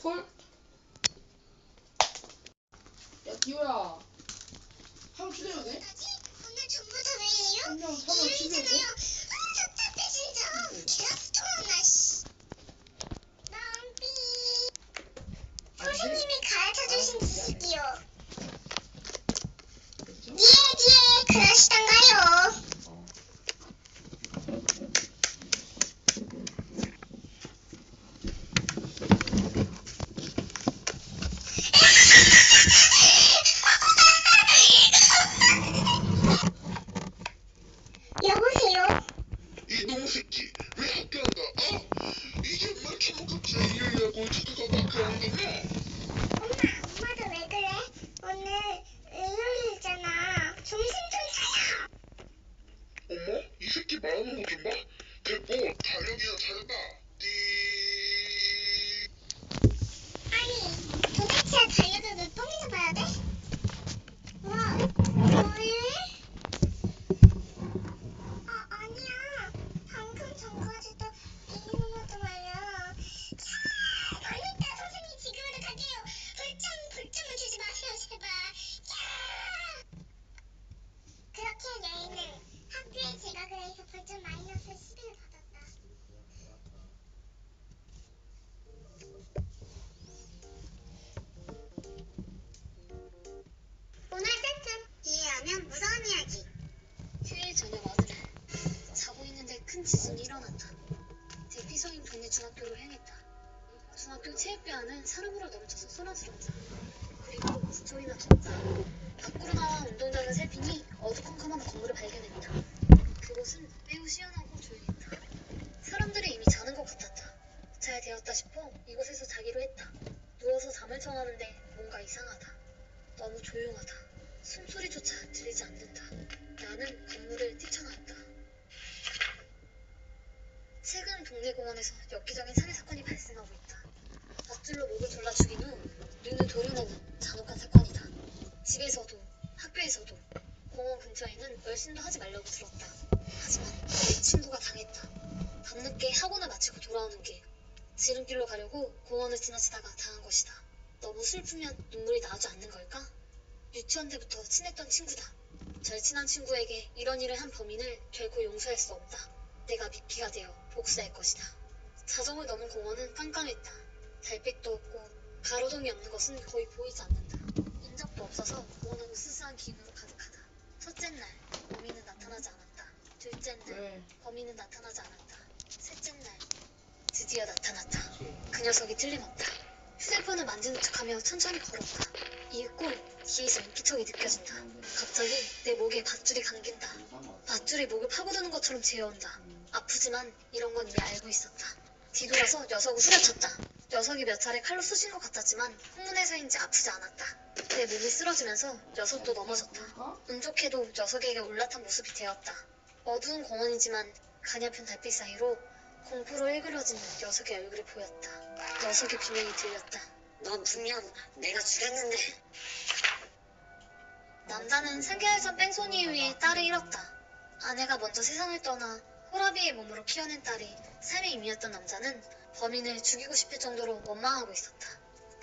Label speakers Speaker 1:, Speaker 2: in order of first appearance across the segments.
Speaker 1: 콜? 야, 기호야. 한번 초대해도 돼?
Speaker 2: 오늘 전부 다 왜요?
Speaker 1: 한명 초대해도 돼?
Speaker 2: 일요일이잖아요. 답답해 진짜. 계속 통화나 씨. 낭비. 선생님이 가르쳐주신 지식이요. 니에 그러시던가요? 여보세요?
Speaker 3: 이놈 새끼 왜 학교 안 가? 어? 이게 막 처먹었지 일요일이라고 착각하고 학교 안 가냐?
Speaker 2: 엄마도 왜 그래? 오늘 일요일이잖아. 점심 좀 사요.
Speaker 3: 어머? 이 새끼 말하는 거 좀 봐. 됐고 달력이나 찾아봐. 띠.
Speaker 2: 아니, 도대체 달력을 몇 번이나 봐야 돼? 와, 왜? 아니야. 방금 전까지도 이놈아도 말이야. 야, 망했다. 선생님 지금으로 갈게요. 벌점을 주지 마세요, 제발. 야! 그렇게 얘는 학교에 제가 그래서 벌점 마이너스 10을 받았다. 오늘 세점 이해하면 무서운 이야기.
Speaker 4: 휴일 저녁 어느날 자고 있는데 큰 지진이 일어났다. 대피소인 동네 중학교로 향했다. 중학교 체육교환은 사람으로 넘쳐서 소란스럽다. 그리고 소리나 덥다. 밖으로 나와 운동장을 살피니 어두컴컴한 건물을 발견했다. 그곳은 매우 시원하고 조용했다. 사람들이 이미 자는 것 같았다. 잘 되었다 싶어 이곳에서 자기로 했다. 누워서 잠을 청하는데 뭔가 이상하다. 너무 조용하다. 숨소리조차 들리지 않는다. 나는 건물을 뛰쳐나왔다. 최근 동네 공원에서 엽기적인 살해 사건이 발생하고 있다. 밧줄로 목을 졸라 죽인 후 눈을 도려내는 잔혹한 사건이다. 집에서도 학교에서도 공원 근처에는 열심도 하지 말라고 들었다. 하지만 내 친구가 당했다. 밤늦게 학원을 마치고 돌아오는 길 지름길로 가려고 공원을 지나치다가 당한 것이다. 너무 슬프면 눈물이 나오지 않는 걸까? 유치원 때부터 친했던 친구다. 절친한 친구에게 이런 일을 한 범인을 결코 용서할 수 없다. 내가 미끼가 되어 복수할 것이다. 자정을 넘은 공원은 깜깜했다. 달빛도 없고 가로등이 없는 것은 거의 보이지 않는다. 인적도 없어서 공원은 으스스한 기운으로 가득하다. 첫째 날 범인은 나타나지 않았다. 둘째 날 범인은 나타나지 않았다. 셋째 날 드디어 나타났다. 그 녀석이 틀림없다. 휴대폰을 만지는 척하며 천천히 걸었다. 이윽고 뒤에서 인기척이 느껴진다. 갑자기 내 목에 밧줄이 감긴다. 밧줄이 목을 파고드는 것처럼 제어온다. 아프지만 이런 건 이미 알고 있었다. 뒤돌아서 녀석을 후려쳤다. 녀석이 몇 차례 칼로 쑤신 것 같았지만 흥분해서인지 아프지 않았다. 내 몸이 쓰러지면서 녀석도 넘어졌다. 운 좋게도 녀석에게 올라탄 모습이 되었다. 어두운 공원이지만 가냘픈 달빛 사이로 공포로 일그러진 녀석의 얼굴이 보였다. 녀석의 비명이 들렸다. 넌 분명 내가 죽였는데. 남자는 3개월 전 뺑소니 이후에 딸을 잃었다. 아내가 먼저 세상을 떠나 호라비의 몸으로 키워낸 딸이 삶의 의미였던 남자는 범인을 죽이고 싶을 정도로 원망하고 있었다.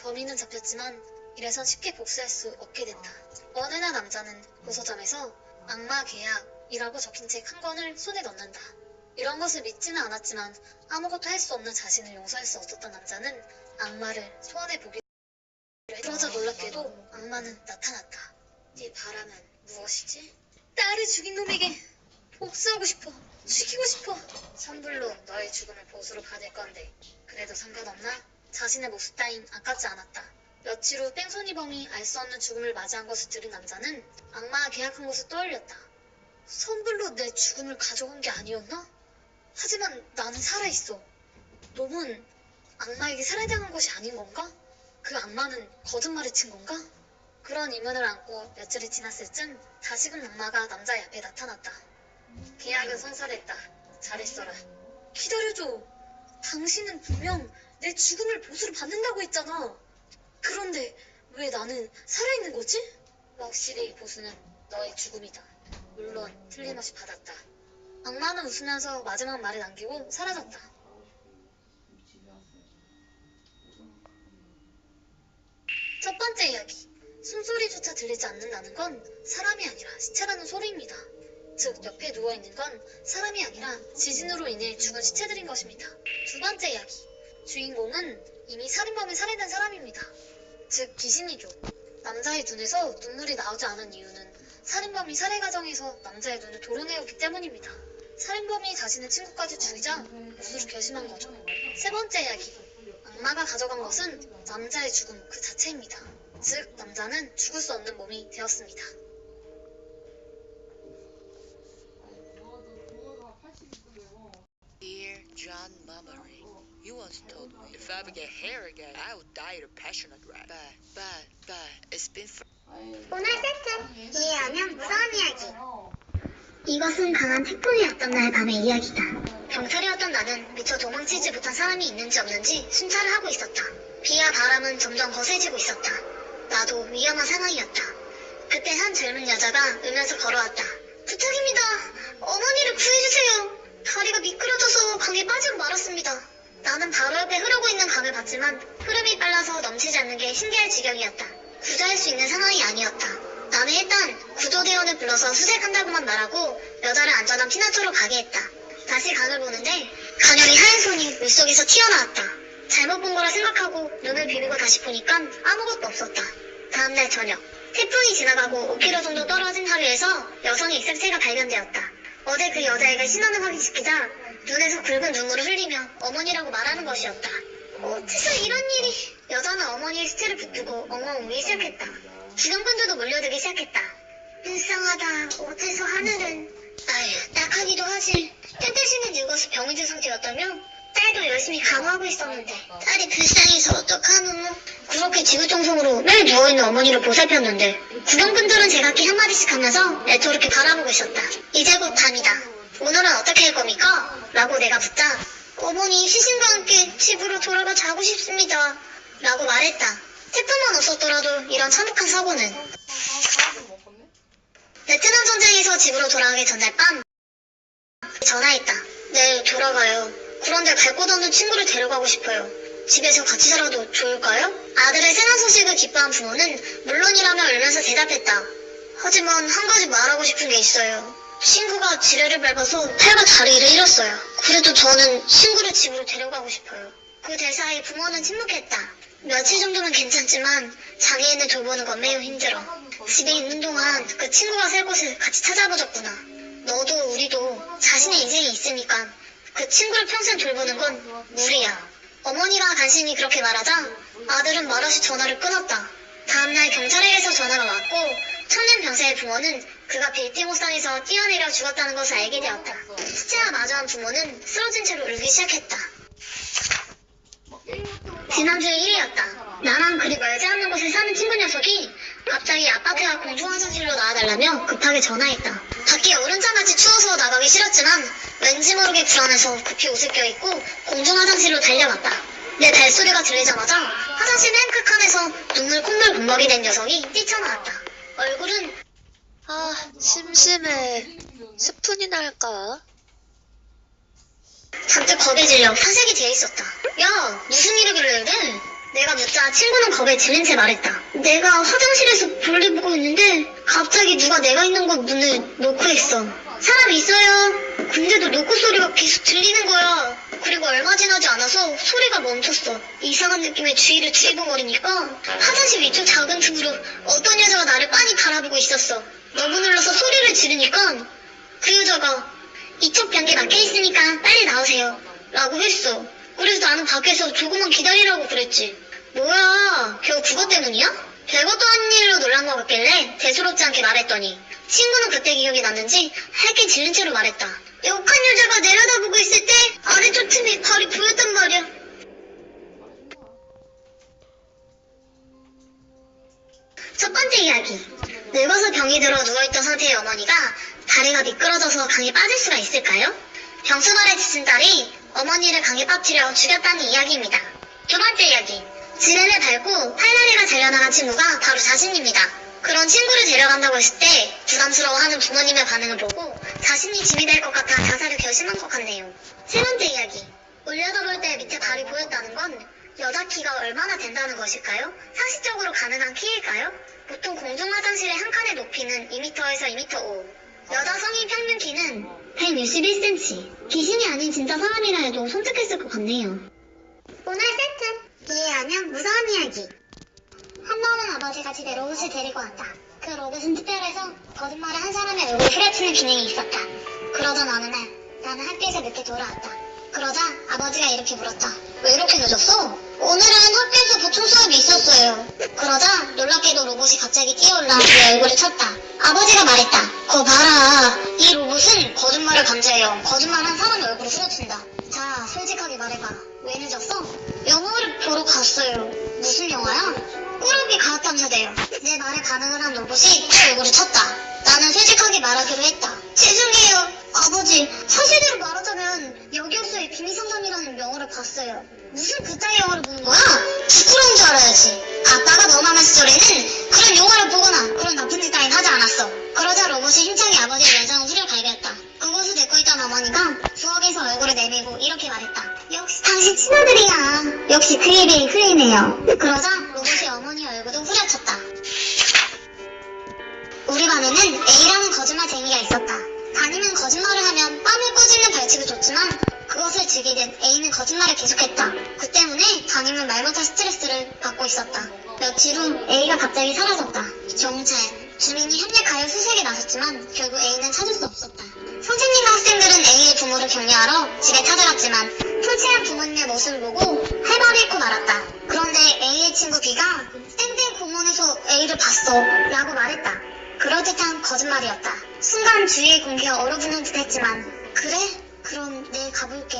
Speaker 4: 범인은 잡혔지만 이래선 쉽게 복수할 수 없게 된다. 어느 날 남자는 도서점에서 악마 계약이라고 적힌 책 한 권을 손에 넣는다. 이런 것을 믿지는 않았지만 아무것도 할 수 없는 자신을 용서할 수 없었던 남자는 악마를 소환해 보기로 했다. 그러자 놀랍게도 악마는 나타났다. 네 바람은 무엇이지? 딸을 죽인 놈에게 복수하고 싶어. 죽이고 싶어. 선불로 너의 죽음을 보수로 받을 건데 그래도 상관없나? 자신의 모습 따윈 아깝지 않았다. 며칠 후 뺑소니범이 알 수 없는 죽음을 맞이한 것을 들은 남자는 악마와 계약한 것을 떠올렸다. 선불로 내 죽음을 가져간 게 아니었나? 하지만 나는 살아있어. 놈은 악마에게 살해당한 것이 아닌 건가? 그 악마는 거짓말을 친 건가? 그런 의문을 안고 며칠이 지났을 쯤 다시금 악마가 남자의 앞에 나타났다. 계약은 성사됐다. 잘했어라. 기다려줘. 당신은 분명 내 죽음을 보수로 받는다고 했잖아. 그런데 왜 나는 살아있는 거지? 확실히 보수는 너의 죽음이다. 물론 틀림없이 받았다. 악마는 웃으면서 마지막 말을 남기고 사라졌다. 첫 번째 이야기. 숨소리조차 들리지 않는다는 건 사람이 아니라 시체라는 소리입니다. 즉, 옆에 누워있는 건 사람이 아니라 지진으로 인해 죽은 시체들인 것입니다. 두 번째 이야기. 주인공은 이미 살인범에 살해된 사람입니다. 즉, 귀신이죠. 남자의 눈에서 눈물이 나오지 않은 이유는 살인범이 살해 과정에서 남자의 눈을 도려내었기 때문입니다. 살인범이 자신의 친구까지 죽이자 몹으로 결심한 거죠. 세 번째 이야기. 악마가 가져간 것은 남자의 죽음 그 자체입니다. 즉, 남자는 죽을 수 없는 몸이 되었습니다.
Speaker 5: Dear John Mummery, you once told me if I ever get hair again, I would die a passionate rat. But, it's been
Speaker 2: 오늘 세트 이해하면 무서운 이야기. 이것은 강한 태풍이었던 날 밤의 이야기다. 경찰이었던 나는 미처 도망치지 못한 사람이 있는지 없는지 순찰을 하고 있었다. 비와 바람은 점점 거세지고 있었다. 나도 위험한 상황이었다. 그때 한 젊은 여자가 울면서 걸어왔다. 부탁입니다. 어머니를 구해주세요. 다리가 미끄러져서 강에 빠지고 말았습니다. 나는 바로 옆에 흐르고 있는 강을 봤지만 흐름이 빨라서 넘치지 않는 게 신기할 지경이었다. 구조할 수 있는 상황이 아니었다. 나는 일단 구조대원을 불러서 수색한다고만 말하고 여자를 안전한 피난처로 가게 했다. 다시 강을 보는데 가녀린 하얀 손이 물속에서 튀어나왔다. 잘못 본 거라 생각하고 눈을 비비고 다시 보니까 아무것도 없었다. 다음날 저녁, 태풍이 지나가고 5km 정도 떨어진 하류에서 여성의 익색체가 발견되었다. 어제 그 여자애가 신원을 확인시키자 눈에서 굵은 눈물을 흘리며 어머니라고 말하는 것이었다. 어째서 이런 일이... 여자는 어머니의 시체를 붙들고 엉엉 울기 시작했다. 주변분들도 몰려들기 시작했다. 불쌍하다. 어째서 하늘은... 아휴, 딱하기도 하지. 땡땡씨는 늙어서 병이 든 상태였다며? 딸도 열심히 간호하고 있었는데 딸이 불쌍해서 어떡하노? 그렇게 지구정성으로 매일 누워있는 어머니를 보살폈는데 구경분들은 제각기 한마디씩 하면서 애처롭게 바라보고 있었다. 이제 곧 밤이다. 오늘은 어떻게 할 겁니까? 라고 내가 묻자 어머니 시신과 함께 집으로 돌아가 자고 싶습니다. 라고 말했다. 태풍만 없었더라도 이런 참혹한 사고는 베트남 전쟁에서 집으로 돌아가기 전날 밤 전화했다. 내일 돌아가요. 그런데 갈 곳 없는 친구를 데려가고 싶어요. 집에서 같이 살아도 좋을까요? 아들의 생한 소식을 기뻐한 부모는 물론이라며 울면서 대답했다. 하지만 한 가지 말하고 싶은 게 있어요. 친구가 지뢰를 밟아서 팔과 다리를 잃었어요. 그래도 저는 친구를 집으로 데려가고 싶어요. 그 대사에 부모는 침묵했다. 며칠 정도는 괜찮지만 장애인을 돌보는 건 매우 힘들어. 집에 있는 동안 그 친구가 살 곳을 같이 찾아보자꾸나. 너도 우리도 자신의 인생이 있으니까 그 친구를 평생 돌보는 건 무리야. 어머니가 간신히 그렇게 말하자 아들은 말없이 전화를 끊었다. 다음날 경찰에게서 전화가 왔고 청년 병사의 부모는 그가 빌딩 옥상에서 뛰어내려 죽었다는 것을 알게 되었다. 시체와 마주한 부모는 쓰러진 채로 울기 시작했다. 지난주 1일이었다. 나랑 그리 멀지 않는 곳에 사는 친구 녀석이 갑자기 아파트와 공중화장실로 나와달라며 급하게 전화했다. 밖이 얼음장같이 추워서 나가기 싫었지만 왠지 모르게 불안해서 급히 옷을 껴입고 공중화장실로 달려갔다. 내 발소리가 들리자마자 화장실 맨 끝칸에서 눈물 콧물 범벅이 된 녀석이 뛰쳐나왔다. 얼굴은
Speaker 4: 심심해. 스푼이나 할까?
Speaker 2: 잔뜩 겁에 질려 사색이 돼 있었다. 야, 무슨 일이길래 그래? 내가 묻자 친구는 겁에 질린 채 말했다. 내가 화장실에서 볼일 보고 있는데 갑자기 누가 내가 있는 곳 문을 노크했어. 사람 있어요. 근데도 노크 소리가 계속 들리는 거야. 그리고 얼마 지나지 않아서 소리가 멈췄어. 이상한 느낌에 주위를 두리번거리니까 화장실 위쪽 작은 틈으로 어떤 여자가 나를 빤히 바라보고 있었어. 너무 놀라서 소리를 지르니까 그 여자가 이쪽 변기에 막혀있으니까 빨리 나오세요 라고 했어. 그래서 나는 밖에서 조금만 기다리라고 그랬지. 뭐야, 겨우 그것 때문이야? 별것도 아닌 일로 놀란 것 같길래 대수롭지 않게 말했더니 친구는 그때 기억이 났는지 할게 질린 채로 말했다. 욕한 여자가 내려다보고 있을 때 아래쪽 틈에 발이 보였단 말이야. 첫 번째 이야기. 늙어서 병이 들어 누워있던 상태의 어머니가 다리가 미끄러져서 강에 빠질 수가 있을까요? 병수발에 지친 딸이 어머니를 강에 빠뜨려 죽였다는 이야기입니다. 두 번째 이야기. 지뢰를 밟고 팔다리가 잘려나간 친구가 바로 자신입니다. 그런 친구를 데려간다고 했을 때 부담스러워하는 부모님의 반응을 보고 자신이 짐이 될 것 같아 자살을 결심한 것 같네요. 세 번째 이야기. 올려다볼 때 밑에 발이 보였다는 건 여자 키가 얼마나 된다는 것일까요? 상식적으로 가능한 키일까요? 보통 공중 화장실의 한 칸의 높이는 2m에서 2m 5. 여자 성인 평균 키는 161cm. 귀신이 아닌 진짜 사람이라 해도 손특했을 것 같네요. 오늘 세트! 이해하면 무서운 이야기. 한번은 아버지가 집에 로봇을 데리고 왔다. 그 로봇은 특별해서 거짓말을 한 사람의 얼굴을 후려치는 기능이 있었다. 그러던 어느 날 나는 학교에서 늦게 돌아왔다. 그러자 아버지가 이렇게 물었다. 왜 이렇게 늦었어? 오늘은 학교에서 보충 수업이 있었어요. 그러자 놀랍게도 로봇이 갑자기 뛰어올라 내 얼굴을 쳤다. 아버지가 말했다. 거 봐라. 이 로봇은 거짓말을 감지해요. 거짓말한 사람 얼굴을 후려친다. 자, 솔직하게 말해봐. 왜 늦었어? 영화를 보러 갔어요. 무슨 영화야? 꾸러기 가학 탐사돼요. 내 말에 반응을 한 로봇이 내 얼굴을 쳤다. 나는 솔직하게 말하기로 했다. 죄송해요. 아버지, 사실대로 말하자면 여기요소의 비밀상담이라는 영화를 봤어요. 무슨 그따위 영화를 보는 거야? 부끄러운 줄 알아야지. 아빠가 너 만난 시절에는 그런 영화를 보거나 그런 나쁜 짓 따윈 하지 않았어. 그러자 로봇이 힘차게 아버지의 면상을 후려갈겼다. 그것을 듣고 있던 어머니가 부엌에서 얼굴을 내밀고 이렇게 말했다. 역시 당신 친아들이야. 역시 그 입이 흘리네요. 그러자 로봇이 어머니 얼굴도 후려쳤다. 우리 반에는 A라는 거짓말쟁이가 있었다. 담임은 거짓말을 하면 뺨을 꼬집는 벌칙을 줬지만 그것을 즐기듯 A는 거짓말을 계속했다. 그 때문에 담임은 말 못할 스트레스를 받고 있었다. 며칠 후 A가 갑자기 사라졌다. 경찰, 주민이 협력하여 수색에 나섰지만 결국 A는 찾을 수 없었다. 선생님과 학생들은 A의 부모를 격려하러 집에 찾아갔지만 풀칠한 부모님의 모습을 보고 할말을 잃고 말았다. 그런데 A의 친구 B가 땡땡 공원에서 A를 봤어 라고 말했다. 그럴듯한 거짓말이었다. 순간 주위의 공기가 얼어붙는 듯 했지만 그래? 그럼 내일 가볼게.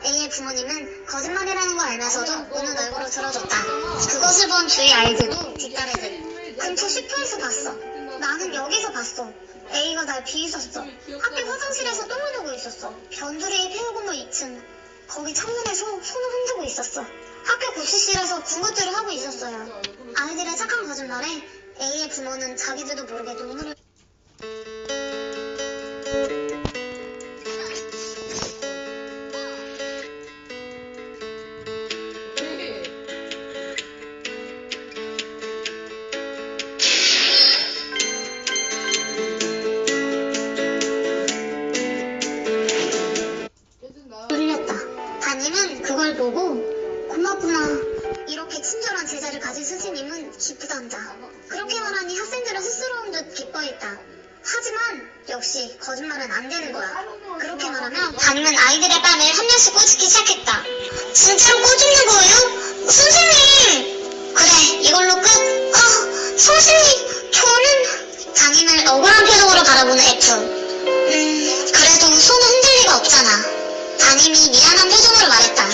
Speaker 2: A의 부모님은 거짓말이라는 걸 알면서도 우는 얼굴로 들어줬다. 그것을 본 주위 아이들도 뒷따르듯 근처 슈퍼에서 봤어. 나는 여기서 봤어. A가 날 비웃었어. 학교 화장실에서 똥을 누고 있었어. 변두리의 폐허건물 2층. 거기 창문에서 손을 흔들고 있었어. 학교 급식실에서 군것질을 하고 있었어요. 아이들의 착한 거짓말에 A의 부모는 자기들도 모르게 눈물을 흘렸다. 담임은 그걸 보고 고맙구나. 이렇게 친절한 제자를 가진 스승님은 기쁘단다. 그렇게 말하니 학생들은 스스러운 듯 기뻐했다. 하지만 역시 거짓말은 안 되는 거야. 그렇게 말하며 담임은 아이들의 뺨을 한 명씩 꼬집기 시작했다. 진짜로 꼬집는 거예요? 선생님! 그래, 이걸로 끝. 선생님, 저는... 담임을 억울한 표정으로 바라보는 F. 그래도 손은 흔들 리가 없잖아. 담임이 미안한 표정으로 말했다.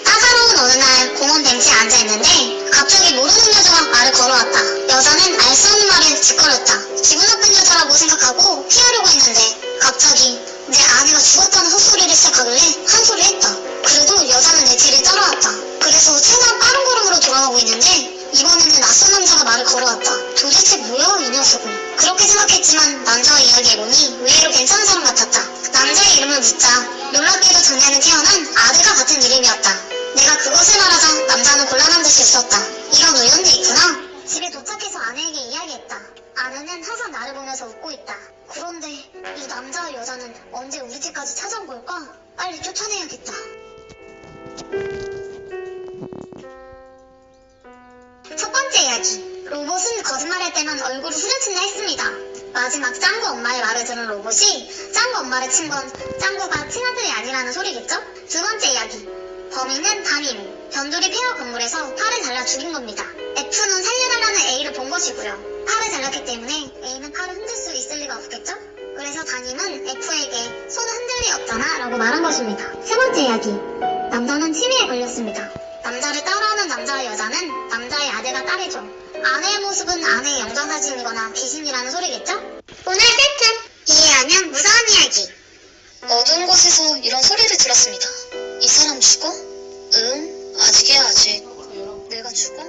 Speaker 2: 따사로운 어느 날 공원 벤치에 앉아있는데 갑자기 모르는 여자가 말을 걸어왔다. 여자는 알 수 없는 말에 짓거렸다. 기분 나쁜 여자라고 생각하고 피하려고 했는데 갑자기 내 아내가 죽었다는 헛소리를 시작하길래 한 소리 했다. 그래도 여자는 내 뒤를 따라왔다. 그래서 최대한 빠른 걸음으로 돌아가고 있는데 이번에는 낯선 남자가 말을 걸어왔다. 도대체 뭐야 이 녀석은. 그렇게 생각했지만 남자와 이야기해보니 의외로 괜찮은 사람 같았다. 남자의 이름을 묻자 놀랍게도 작년에 태어난 아들과 같은 이름이었다. 내가 그것을 말하자 남자는 곤란한 듯이 웃었다. 이런 우연도 있구나. 집에 도착해서 아내에게 이야기했다. 아내는 항상 나를 보면서 웃고 있다. 그런데 이 남자와 여자는 언제 우리 집까지 찾아온 걸까? 빨리 쫓아내야겠다. 첫 번째 이야기. 로봇은 거짓말할 때만 얼굴을 후려친다 했습니다. 마지막 짱구 엄마의 말을 들은 로봇이 짱구 엄마를 친 건 짱구가 친아들이 아니라는 소리겠죠? 두 번째 이야기. 범인은 담임. 변두리 폐허 건물에서 팔을 잘라 죽인 겁니다. F는 살려달라는 A를 본 것이고요. 팔을 잘랐기 때문에 A는 팔을 흔들 수 있을 리가 없겠죠? 그래서 담임은 F에게 손을 흔들 리 없잖아 라고 말한 것입니다. 세 번째 이야기. 남자는 치매에 걸렸습니다. 남자를 따라하는 남자와 여자는 남자의 아들과 딸이죠. 아내의 모습은 아내의 영정사진이거나 귀신이라는 소리겠죠? 오늘 세트! 이해하면 무서운 이야기.
Speaker 4: 어두운 곳에서 이런 소리를 들었습니다. 이 사람 죽어? 아직이야 아직. 내가 죽어?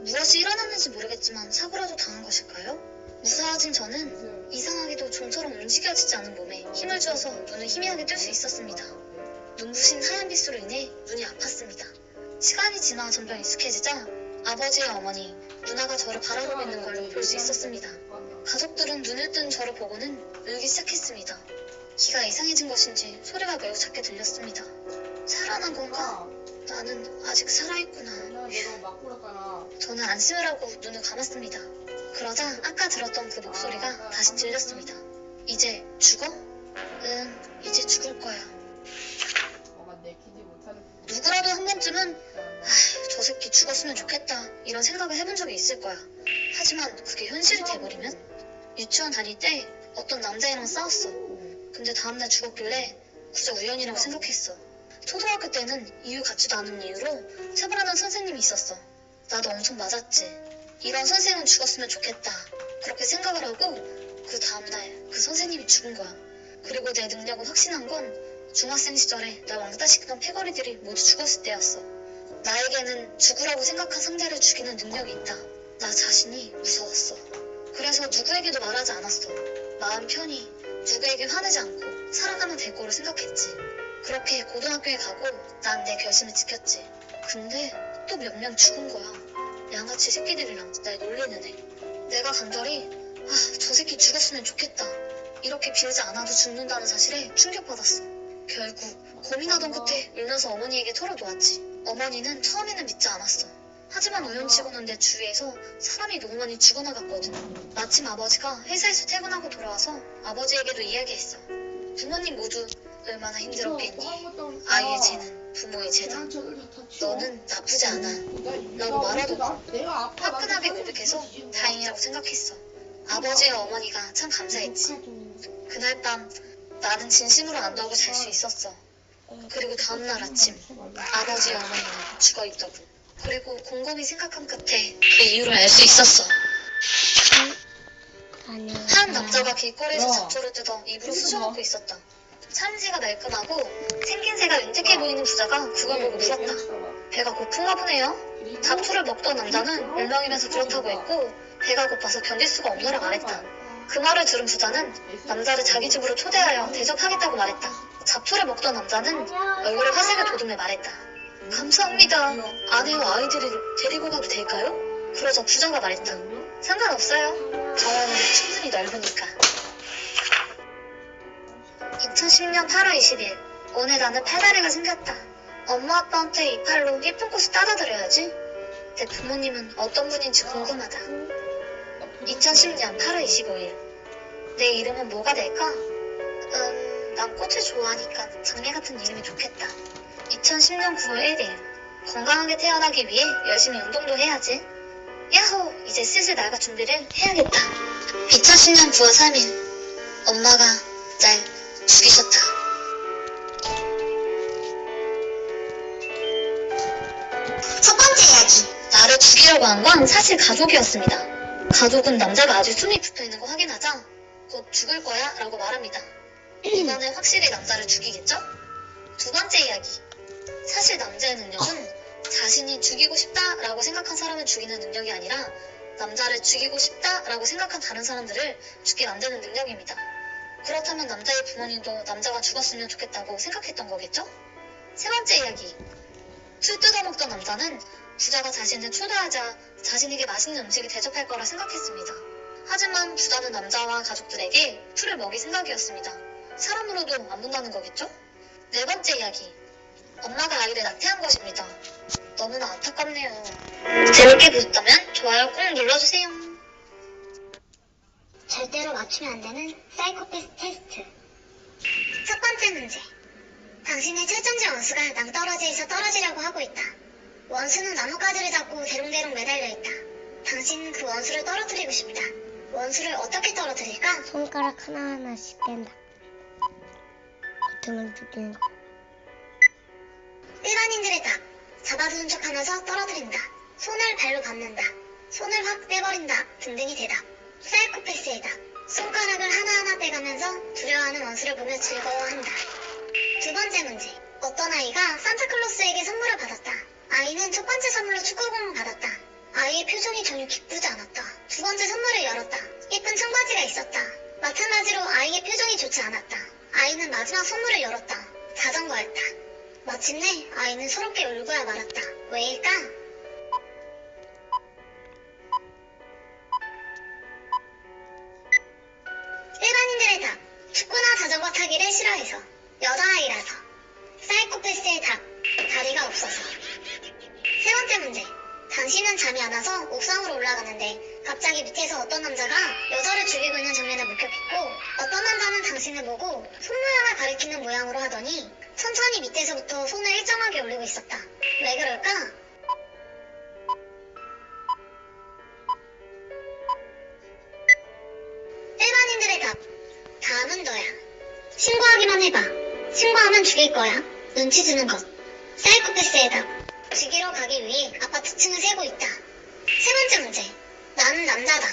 Speaker 4: 무엇이 일어났는지 모르겠지만 사고라도 당한 것일까요? 무사해진 저는 이상하게도 좀처럼 움직여지지 않은 몸에 힘을 주어서 눈을 희미하게 뜰 수 있었습니다. 눈부신 하얀 빛으로 인해 눈이 아팠습니다. 시간이 지나 점점 익숙해지자 아버지의 어머니, 누나가 저를 바라보고 있는 걸 볼 수 있었습니다. 가족들은 눈을 뜬 저를 보고는 울기 시작했습니다. 귀가 이상해진 것인지 소리가 매우 작게 들렸습니다. 살아난 건가? 나는 아직 살아있구나.
Speaker 1: 내가 막 그랬잖아.
Speaker 4: 저는 안심을 하고 눈을 감았습니다. 그러자 아까 들었던 그 목소리가 다시 들렸습니다. 이제 죽어? 응, 이제 죽을 거야.
Speaker 1: 뭔가 내키지 못하는.
Speaker 4: 누구라도 한 번쯤은 저 새끼 죽었으면 좋겠다 이런 생각을 해본 적이 있을 거야. 하지만 그게 현실이 돼버리면? 유치원 다닐 때 어떤 남자애랑 싸웠어. 근데 다음날 죽었길래 그저 우연이라고 생각했어. 초등학교 때는 이유 같지도 않은 이유로 체벌하는 선생님이 있었어. 나도 엄청 맞았지. 이런 선생은 죽었으면 좋겠다 그렇게 생각을 하고 그 다음날 그 선생님이 죽은 거야. 그리고 내 능력을 확신한 건 중학생 시절에 날 왕따시키던 패거리들이 모두 죽었을 때였어. 나에게는 죽으라고 생각한 상대를 죽이는 능력이 있다. 나 자신이 무서웠어. 그래서 누구에게도 말하지 않았어. 마음 편히 누구에게 화내지 않고 살아가면 될 거로 생각했지. 그렇게 고등학교에 가고 난 내 결심을 지켰지. 근데 또 몇 명 죽은 거야. 양아치 새끼들이랑 날 놀리는 애. 내가 간절히 저 새끼 죽었으면 좋겠다 이렇게 빌지 않아도 죽는다는 사실에 충격받았어. 결국 고민하던 끝에 울면서 어머니에게 털어놓았지. 어머니는 처음에는 믿지 않았어. 하지만 우연치고는 내 주위에서 사람이 너무 많이 죽어나갔거든. 마침 아버지가 회사에서 퇴근하고 돌아와서 아버지에게도 이야기했어. 부모님 모두 얼마나 힘들었겠니. 아이의 죄는 부모의 죄다. 너는 나쁘지 않아 라고 말하더니 화끈하게 고백해서 다행이라고 생각했어. 어머니와 어머니가 참 감사했지. 그날 밤 나는 진심으로 안도하고 잘 수 있었어. 그리고 다음날 아침 아버지와 어머니는 죽어있더군. 그리고 곰곰이 생각한 끝에 그 이유를 알 수 있었어. 한 남자가 길거리에서 잡초를 뜯어 입으로 쑤셔먹고 있었다. 참새가 말끔하고 생긴 새가 윤택해 보이는 부자가 그걸 보고 물었다. 배가 고픈가 보네요. 잡초를 먹던 남자는 울먹이면서 그렇다고 했고 배가 고파서 견딜 수가 없노라 말했다. 그 말을 들은 부자는 남자를 자기 집으로 초대하여 대접하겠다고 말했다. 잡초를 먹던 남자는 얼굴에 화색을 돋우며 말했다. 감사합니다. 아내와 아이들을 데리고 가도 될까요? 그러자 부자가 말했다. 상관없어요. 정원은 충분히 넓으니까. 2010년 8월 20일 오늘 나는 팔다리가 생겼다. 엄마 아빠한테 이 팔로 예쁜 꽃을 따다 드려야지. 내 부모님은 어떤 분인지 궁금하다. 2010년 8월 25일 내 이름은 뭐가 될까? 난 꽃을 좋아하니까 장미 같은 이름이 좋겠다. 2010년 9월 1일 건강하게 태어나기 위해 열심히 운동도 해야지. 야호! 이제 슬슬 나가 준비를 해야겠다. 2010년 9월 3일 엄마가 날 죽이셨다. 첫 번째 이야기. 나를 죽이려고 한 건 사실 가족이었습니다. 가족은 남자가 아직 숨이 붙어있는 거 확인하자 곧 죽을 거야 라고 말합니다. 이번엔 확실히 남자를 죽이겠죠? 두 번째 이야기. 사실 남자의 능력은 자신이 죽이고 싶다라고 생각한 사람을 죽이는 능력이 아니라 남자를 죽이고 싶다라고 생각한 다른 사람들을 죽게 만드는 능력입니다. 그렇다면 남자의 부모님도 남자가 죽었으면 좋겠다고 생각했던 거겠죠? 세 번째 이야기. 풀 뜯어먹던 남자는 부자가 자신을 초대하자 자신에게 맛있는 음식을 대접할 거라 생각했습니다. 하지만 부자는 남자와 가족들에게 풀을 먹일 생각이었습니다. 사람으로도 안 본다는 거겠죠? 네 번째 이야기. 엄마가 아이를 낙태한 것입니다. 너무나 안타깝네요. 재밌게 보셨다면 좋아요 꼭 눌러주세요.
Speaker 2: 절대로 맞추면 안 되는 사이코패스 테스트. 첫 번째 문제. 당신의 철전지 원수가 낭떠러지에서 떨어지려고 하고 있다. 원수는 나뭇가지를 잡고 대롱대롱 매달려 있다. 당신은 그 원수를 떨어뜨리고 싶다. 원수를 어떻게 떨어뜨릴까?
Speaker 6: 손가락 하나하나씩 뺀다. 버튼을 죽이는 거.
Speaker 2: 일반인들의 답. 잡아두는 척하면서 떨어뜨린다. 손을 발로 밟는다. 손을 확 떼버린다. 등등이 대답. 사이코패스의 답. 손가락을 하나하나 떼가면서 두려워하는 원수를 보며 즐거워한다. 두 번째 문제. 어떤 아이가 산타클로스에게 선물을 받았다. 아이는 첫 번째 선물로 축구공을 받았다. 아이의 표정이 전혀 기쁘지 않았다. 두 번째 선물을 열었다. 예쁜 청바지가 있었다. 마찬가지로 아이의 표정이 좋지 않았다. 아이는 마지막 선물을 열었다. 자전거였다. 마침내 아이는 서럽게 울고야 말았다. 왜일까? 일반인들의 답. 축구나 자전거 타기를 싫어해서. 여자아이라서. 사이코패스의 답. 다리가 없어서. 세 번째 문제. 당신은 잠이 안 와서 옥상으로 올라가는데 갑자기 밑에서 어떤 남자가 여자를 죽이고 있는 장면을 목격했고 어떤 남자는 당신을 보고 손 모양을 가리키는 모양으로 하더니 천천히 밑에서부터 손을 일정하게 올리고 있었다. 왜 그럴까? 일반인들의 답. 다음은 너야. 신고하기만 해봐. 신고하면 죽일 거야. 눈치 주는 것. 사이코패스의 답. 죽이러 가기 위해 아파트 층을 세고 있다. 세 번째 문제. 나는 남자다.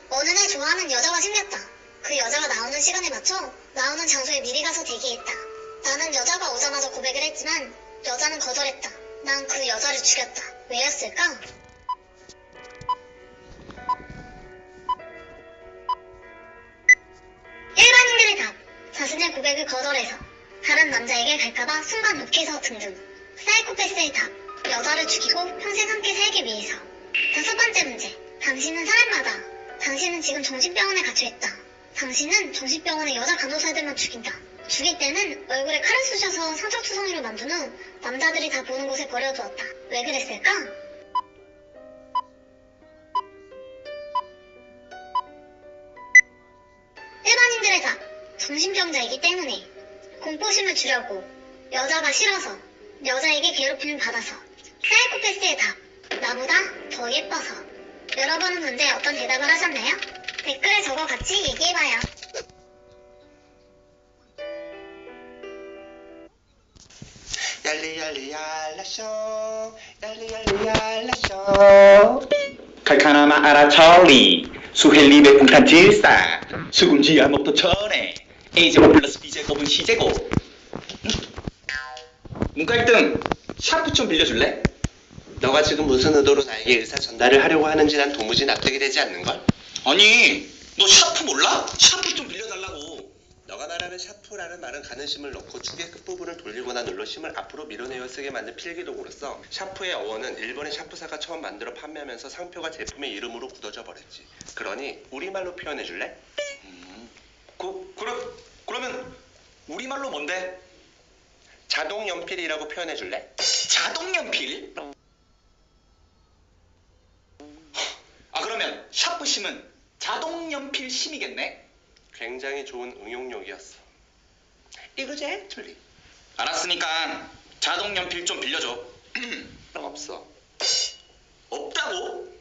Speaker 2: 어느 날 좋아하는 여자가 생겼다. 그 여자가 나오는 시간에 맞춰 나오는 장소에 미리 가서 대기했다. 나는 여자가 오자마자 고백을 했지만 여자는 거절했다. 난 그 여자를 죽였다. 왜였을까? 일반인들의 답. 자신의 고백을 거절해서 다른 남자에게 갈까봐 순간 욱해서 등등. 사이코패스의 답. 여자를 죽이고 평생 함께 살기 위해서. 다섯 번째 문제. 당신은 사람마다. 당신은 지금 정신병원에 갇혀있다. 당신은 정신병원의 여자 간호사들만 죽인다. 죽일 때는 얼굴에 칼을 쑤셔서 상처투성이로 만든 후 남자들이 다 보는 곳에 버려두었다. 왜 그랬을까? 일반인들의 답. 정신병자이기 때문에. 공포심을 주려고. 여자가 싫어서. 여자에게 괴롭힘을 받아서. 사이코패스의 답. 나보다 더 예뻐서. 여러분은 문제에 어떤 대답을 하셨나요? 댓글에 적어 같이 얘기해봐요.
Speaker 7: 얄리얄리얄라쇼 얄리얄리얄라쇼 칼카나마 아라 찰리 수헬리 백풍탄 질사 수금지야 목도 천에 A제곱 플러스 B제곱은 C제곱. 문과 1등 샤프 좀 빌려줄래?
Speaker 8: 너가 지금 무슨 의도로 나에게 의사 전달을 하려고 하는지 난 도무지 납득이 되지 않는걸?
Speaker 7: 아니 너 샤프 몰라? 샤프 좀 빌려달라고.
Speaker 8: 너가 말하는 샤프라는 말은 가는심을 넣고 축의 끝부분을 돌리거나 눌러 심을 앞으로 밀어내어 쓰게 만든 필기도구로서 샤프의 어원은 일본의 샤프사가 처음 만들어 판매하면서 상표가 제품의 이름으로 굳어져 버렸지. 그러니 우리말로 표현해줄래?
Speaker 7: 그러면 우리말로 뭔데?
Speaker 8: 자동연필이라고 표현해줄래?
Speaker 7: 자동연필? 그러면 샤프 심은 자동연필 심이겠네?
Speaker 8: 굉장히 좋은 응용력이었어. 이거지? 둘리.
Speaker 7: 알았으니까 자동연필 좀 빌려줘.
Speaker 8: 없어.
Speaker 7: 없다고?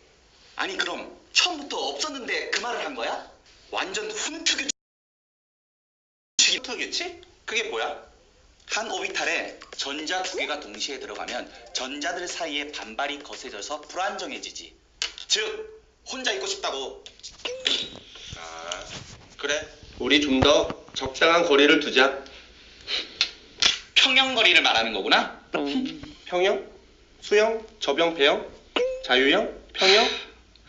Speaker 7: 아니 그럼 처음부터 없었는데 그 말을 한 거야? 완전 훈투규칙.
Speaker 8: 훈투규칙? 그게 뭐야?
Speaker 7: 한 오비탈에 전자 두 개가 동시에 들어가면 전자들 사이에 반발이 거세져서 불안정해지지. 즉 혼자 있고 싶다고.
Speaker 8: 그래. 우리 좀 더 적당한 거리를 두자.
Speaker 7: 평형거리를 말하는 거구나?
Speaker 8: 평형? 수형? 저병? 배형? 자유형? 평형?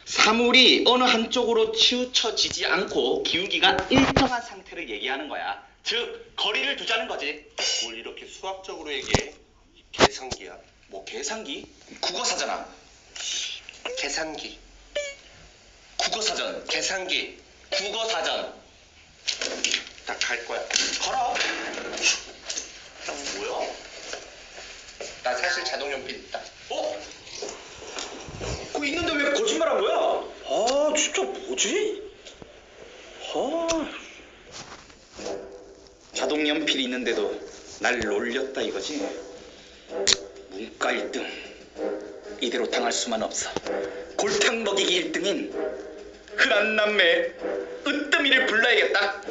Speaker 7: 사물이 어느 한쪽으로 치우쳐지지 않고 기울기가 일정한 상태를 얘기하는 거야. 즉 거리를 두자는 거지.
Speaker 8: 뭘 이렇게 수학적으로 얘기해? 계산기야.
Speaker 7: 뭐 계산기? 국어사잖아.
Speaker 8: 계산기.
Speaker 7: 국어사전.
Speaker 8: 계산기.
Speaker 7: 국어사전.
Speaker 8: 나 갈 거야.
Speaker 7: 가라. 뭐야?
Speaker 8: 나 사실 자동연필 있다.
Speaker 7: 그거 있는데 왜 거짓말한 거야? 진짜 뭐지? 자동연필이 있는데도 날 놀렸다 이거지? 문과 1등 이대로 당할 수만 없어. 골탕 먹이기 1등인 흔한 남매 으뜸이를 불러야겠다.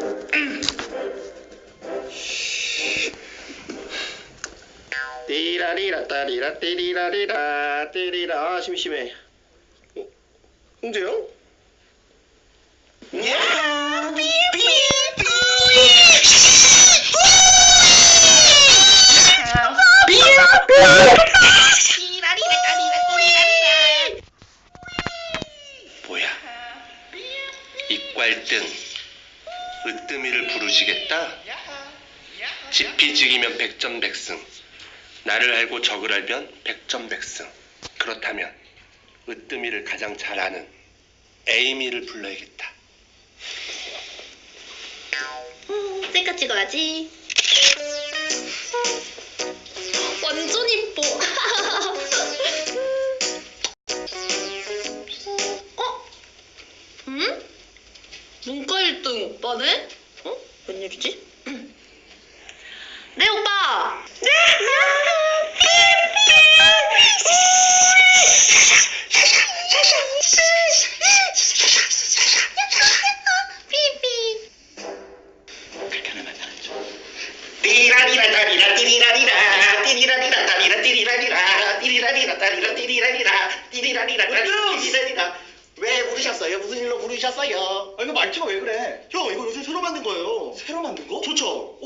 Speaker 8: 띠라리라 따리라 띠리라리라 띠리라. 심심해. 홍재영? 뭐야? 이과일등 으뜸이를 부르시겠다? 지피지기면 백전백승. 나를 알고 적을 알면 백전백승. 그렇다면 으뜸이를 가장 잘 아는 에이미를 불러야겠다.
Speaker 4: 셀카 찍어야지. 완전 이뻐. 어? 응? 문과 1등 오빠네? 어? 웬일이지? 네 오빠.
Speaker 7: 그렇게 하면 나는 좀
Speaker 8: 띠라리라 다리라 띠리라리라 띠리라리라 다리라 띠리라리라 띠리라리라 다리라 띠리라리라 띠리라리라 다리라 띠리라리라. 왜 부르셨어요? 무슨 일로 부르셨어요?
Speaker 7: 아 이거 말투가 왜 그래?
Speaker 8: 형 이거 요새 새로 만든 거예요.
Speaker 7: 새로 만든 거?
Speaker 8: 좋죠?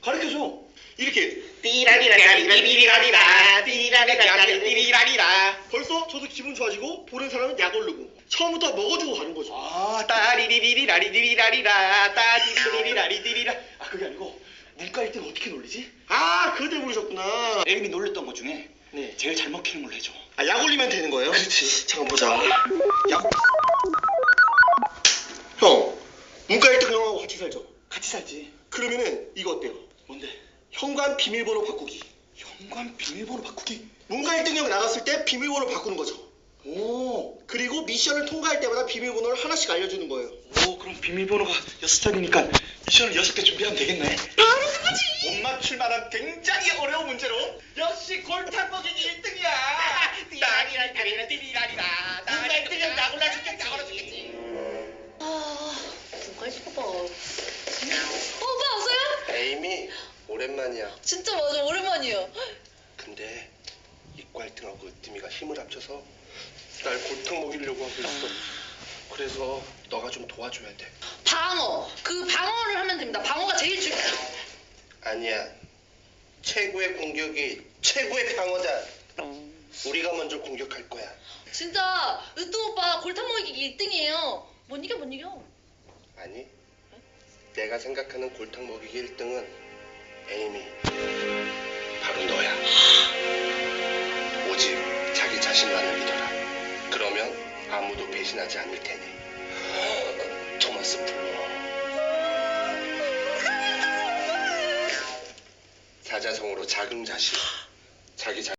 Speaker 7: 가르쳐줘.
Speaker 8: 이렇게 띠라리라 다리라 띠리라리라 띠리라리라 띠리라리라. 벌써 저도 기분 좋아지고 보는 사람은 약 오르고 처음부터 먹어주고 가는 거죠.
Speaker 7: 아 따리리리리라리리라리라 따디리리라리디리라. 아 그게 아니고 문과 1등 어떻게 놀리지?
Speaker 8: 아 그때 부르셨구나.
Speaker 7: 에임이 놀렸던 것 중에
Speaker 8: 네.
Speaker 7: 제일 잘 먹히는 걸로 해줘.
Speaker 8: 아, 약 올리면 되는 거예요?
Speaker 7: 그렇지.
Speaker 8: 잠깐 보자. 약. 형, 문과 1등 형하고 같이 살죠?
Speaker 7: 같이 살지.
Speaker 8: 그러면은 이거 어때요?
Speaker 7: 뭔데?
Speaker 8: 현관 비밀번호 바꾸기.
Speaker 7: 현관 비밀번호 바꾸기.
Speaker 8: 문과 1등 형 나갔을 때 비밀번호 바꾸는 거죠.
Speaker 7: 오.
Speaker 8: 그리고 미션을 통과할 때마다 비밀번호를 하나씩 알려주는 거예요.
Speaker 7: 오 그럼 비밀번호가 6장이니까 미션을 6개 준비하면 되겠네. 바로 그거지. 못 맞출 만한 굉장히 어려운 문제로 역시 골탕 먹이기 1등이야. 따리라 따리라 띠리라리라. 문과 1등 형 나 골라줄게. 나 골라주겠지.
Speaker 4: 문과 1등 오빠. 오빠 왔어요?
Speaker 8: 에이미, 오랜만이야.
Speaker 4: 진짜 맞아 오랜만이에요.
Speaker 8: 근데 이과 1등하고 으뜸이가 힘을 합쳐서 날 골탕 먹이려고 하고 있어. 그래서 너가 좀 도와줘야 돼.
Speaker 4: 방어. 그 방어를 하면 됩니다. 방어가 제일 중요해.
Speaker 8: 아니야. 최고의 공격이 최고의 방어다. 우리가 먼저 공격할 거야.
Speaker 4: 진짜 으뜸 오빠 골탕 먹이기 1등이에요. 못 이겨 못 이겨.
Speaker 8: 아니, 내가 생각하는 골탕 먹이기 1등은 에이미. 바로 너야. 오직 자기 자신만을 믿어라. 그러면 아무도 배신하지 않을 테니. 토마스 플로. 사자성어로 자긍자신. 자기 자